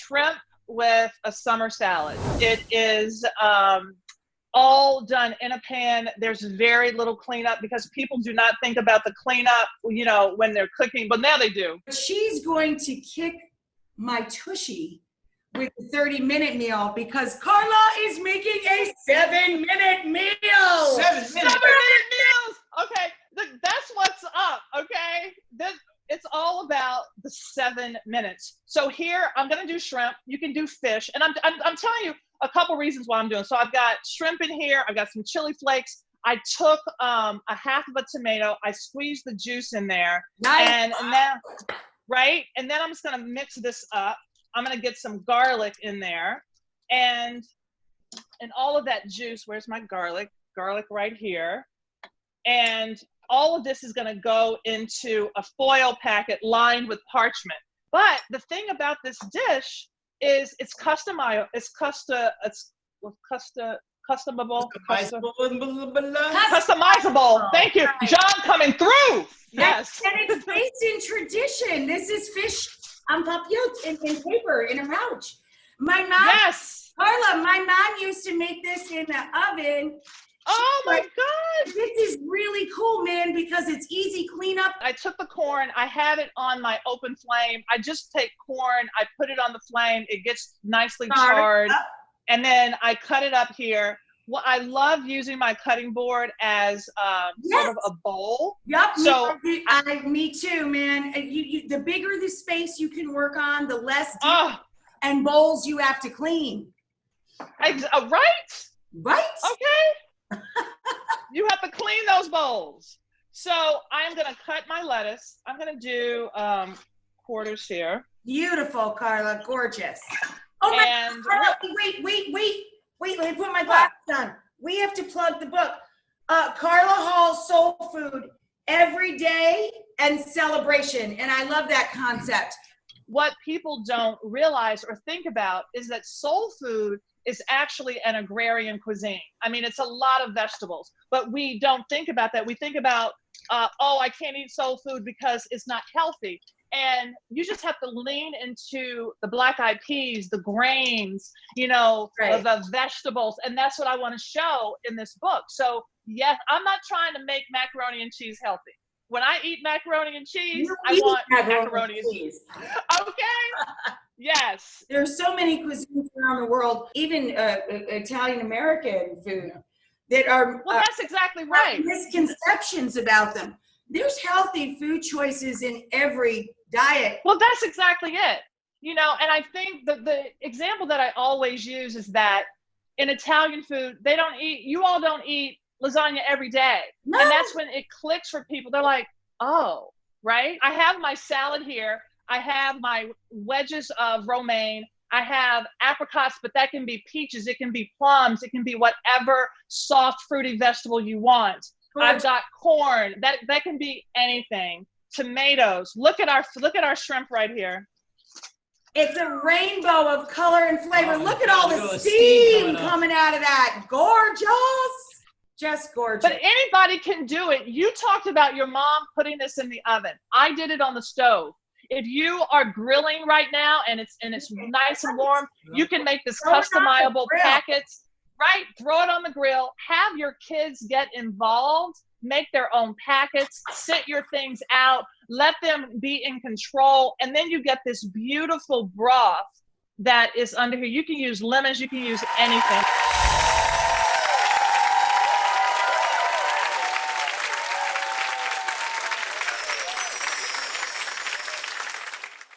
shrimp with a summer salad. It is all done in a pan. There's very little cleanup because people do not think about the cleanup, you know, when they're cooking, but now they do. She's going to kick my tushy with the 30-minute meal because Carla is making a 7-minute meal. 7 minute meals. Okay, that's what's up. Okay, it's all about the 7 minutes. So here I'm gonna do shrimp. You can do fish, and I'm telling you a couple reasons why I'm doing. So I've got shrimp in here. I've got some chili flakes. I took a half of a tomato. I squeezed the juice in there, Nice. and now, right, and then I'm just gonna mix this up. I'm gonna get some garlic in there, and all of that juice. Where's my garlic? Garlic right here, and all of this is gonna go into a foil packet lined with parchment. But the thing about this dish is it's customizable. Customizable. Thank you, John, coming through. Yes. And it's based in tradition. This is fish en papier, in paper, in a pouch. My mom, yes. Carla, my mom used to make this in the oven. Oh my God. This is really cool, man, because it's easy cleanup. I took the corn, I have it on my open flame. I just take corn, I put it on the flame, it gets nicely charred, and then I cut it up here. Well, I love using my cutting board as sort of a bowl. Yep. So me too, man. The bigger the space you can work on, the less and bowls you have to clean. Right? Right. Okay. You have to clean those bowls. So I'm gonna cut my lettuce. I'm gonna do quarters here. Beautiful, Carla. Gorgeous. Oh my God, Carla, wait, let me put my glasses on. We have to plug the book. Carla Hall, Soul Food, Every Day and Celebration. And I love that concept. What people don't realize or think about is that soul food is actually an agrarian cuisine. I mean, it's a lot of vegetables, but we don't think about that. We think about, oh, I can't eat soul food because it's not healthy. And you just have to lean into the black-eyed peas, the grains, you know, the vegetables. And that's what I want to show in this book. So yes, I'm not trying to make macaroni and cheese healthy. When I eat macaroni and cheese, I want macaroni and cheese. Okay. Yes. There's so many cuisines around the world, even Italian-American food that are that's exactly right. Misconceptions about them. There's healthy food choices in every diet. Well, that's exactly it. You know, and I think the example that I always use is that in Italian food, you all don't eat lasagna every day. No. And that's when it clicks for people. They're like, oh, right? I have my salad here. I have my wedges of romaine. I have apricots, but that can be peaches. It can be plums. It can be whatever soft, fruity vegetable you want. I've got corn. That can be anything. Tomatoes. Look at our shrimp right here. It's a rainbow of color and flavor. Look at all the steam coming out of that. Gorgeous. Just gorgeous. But anybody can do it. You talked about your mom putting this in the oven. I did it on the stove. If you are grilling right now and it's nice and warm, you can make this customizable packets. Right? Throw it on the grill. Have your kids get involved. Make their own packets. Sit your things out. Let them be in control. And then you get this beautiful broth that is under here. You can use lemons. You can use anything.